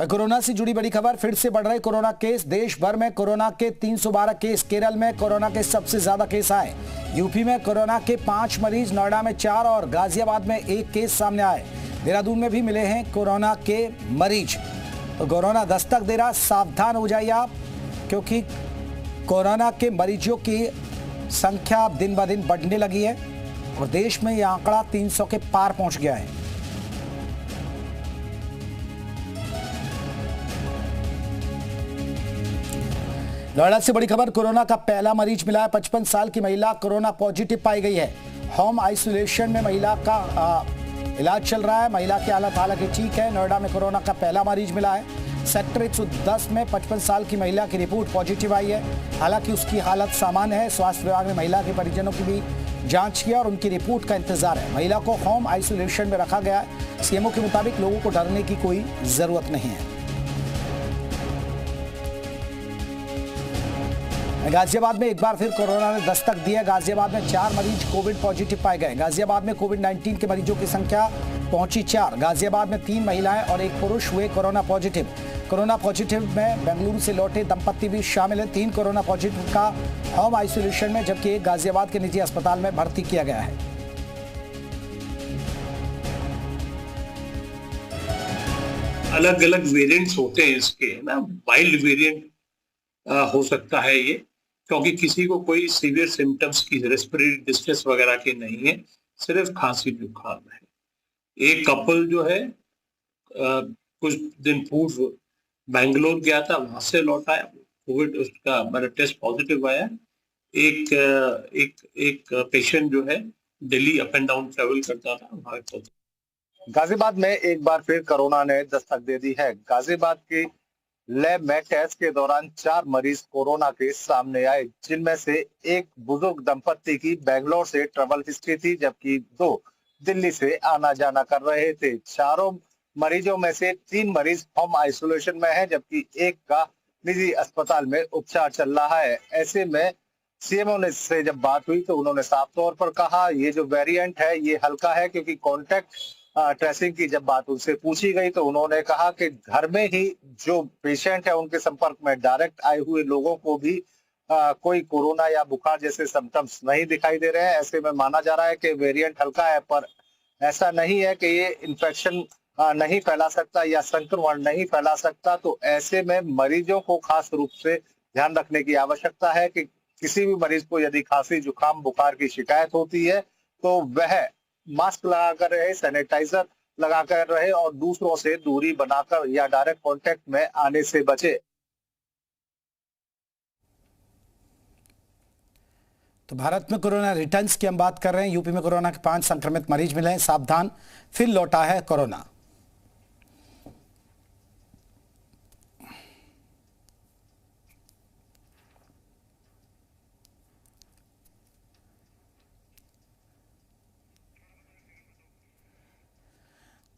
Corona से जुड़ी बड़ी खबर। फिर से बढ़ रहे कोरोना केस। देश भर में कोरोना के 312 केस। केरल में कोरोना के सबसे ज्यादा केस आए। यूपी में कोरोना के 5 मरीज, नोएडा में 4 और गाजियाबाद में 1 केस सामने आए। देहरादून में भी मिले हैं कोरोना के मरीज। तो कोरोना दस्तक दे रहा, सावधान हो जाइए आप, क्योंकि कोरोना के मरीजों की संख्या दिन ब दिन बढ़ने लगी है और देश में यह आंकड़ा 300 के पार पहुंच गया है। नोएडा से बड़ी खबर। कोरोना का पहला मरीज मिला है। 55 साल की महिला कोरोना पॉजिटिव पाई गई है। होम आइसोलेशन में महिला का इलाज चल रहा है। महिला की हालत हालांकि ठीक है। नोएडा में कोरोना का पहला मरीज मिला है। सेक्टर 110 में 55 साल की महिला की रिपोर्ट पॉजिटिव आई है। हालांकि उसकी हालत सामान्य है। स्वास्थ्य विभाग ने महिला के परिजनों की भी जांच किया और उनकी रिपोर्ट का इंतजार है। महिला को होम आइसोलेशन में रखा गया है। सीएमओ के मुताबिक लोगों को डरने की कोई जरूरत नहीं है। गाजियाबाद में एक बार फिर कोरोना ने दस्तक दी है। गाजियाबाद में 4 मरीज कोविड पॉजिटिव पाए गए। गाजियाबाद में कोविड-19 के मरीजों की संख्या पहुंची 4। गाजियाबाद में 3 महिलाएं और 1 पुरुष हुए कोरोना पॉजिटिव। कोरोना पॉजिटिव में बेंगलुरु से लौटे दंपति भी शामिल है। 3 कोरोना पॉजिटिव का होम आइसोलेशन में, जबकि 1 गाजियाबाद के निजी अस्पताल में भर्ती किया गया है। अलग अलग वेरिएंट्स होते हैं इसके ना। वाइल्ड वेरिएंट हो सकता है ये, क्योंकि किसी को कोई सीवियर सिम्टम्स की रेस्पिरेटरी डिस्ट्रेस वगैरह के नहीं है, सिर्फ खांसी जुकाम है। एक कपल जो है कुछ दिन पूर्व बेंगलोर गया था, वहां से लौटा है, कोविड उसका मेरा टेस्ट पॉजिटिव आया। एक पेशेंट जो है Delhi up and down travel करता था, वहां। गाजियाबाद में एक बार फिर कोरोना ने दस्तक दे दी है। गाजियाबाद की लैब में टेस्ट के दौरान 4 मरीज कोरोना के सामने आए, जिनमें से एक बुजुर्ग दंपत्ति की बेंगलोर से ट्रैवल हिस्ट्री थी, जबकि 2 दिल्ली से आना जाना कर रहे थे। चारों मरीजों में से 3 मरीज होम आइसोलेशन में हैं, जबकि 1 का निजी अस्पताल में उपचार चल रहा है। ऐसे में सीएमओ ने से जब बात हुई तो उन्होंने साफ तौर पर कहा ये जो वेरिएंट है ये हल्का है, क्योंकि कॉन्टेक्ट ट्रेसिंग की जब बात उनसे पूछी गई तो उन्होंने कहा कि घर में ही जो पेशेंट है उनके संपर्क में डायरेक्ट आए हुए लोगों को भी कोई कोरोना या बुखार जैसे सिम्टम्स नहीं दिखाई दे रहे हैं। ऐसे में माना जा रहा है कि वेरिएंट हल्का है, पर ऐसा नहीं है कि ये इन्फेक्शन नहीं फैला सकता या संक्रमण नहीं फैला सकता। तो ऐसे में मरीजों को खास रूप से ध्यान रखने की आवश्यकता है कि किसी भी मरीज को यदि खांसी जुकाम बुखार की शिकायत होती है तो वह मास्क लगाकर रहे, सैनिटाइजर लगाकर रहे और दूसरों से दूरी बनाकर या डायरेक्ट कांटेक्ट में आने से बचे। तो भारत में कोरोना रिटर्न्स की हम बात कर रहे हैं। यूपी में कोरोना के 5 संक्रमित मरीज मिले हैं। सावधान, फिर लौटा है कोरोना।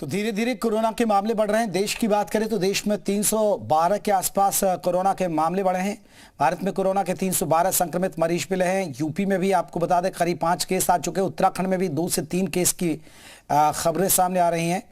तो धीरे धीरे कोरोना के मामले बढ़ रहे हैं। देश की बात करें तो देश में 312 के आसपास कोरोना के मामले बढ़े हैं। भारत में कोरोना के 312 संक्रमित मरीज मिले हैं। यूपी में भी आपको बता दें करीब 5 केस आ चुके हैं। उत्तराखंड में भी 2 से 3 केस की खबरें सामने आ रही हैं।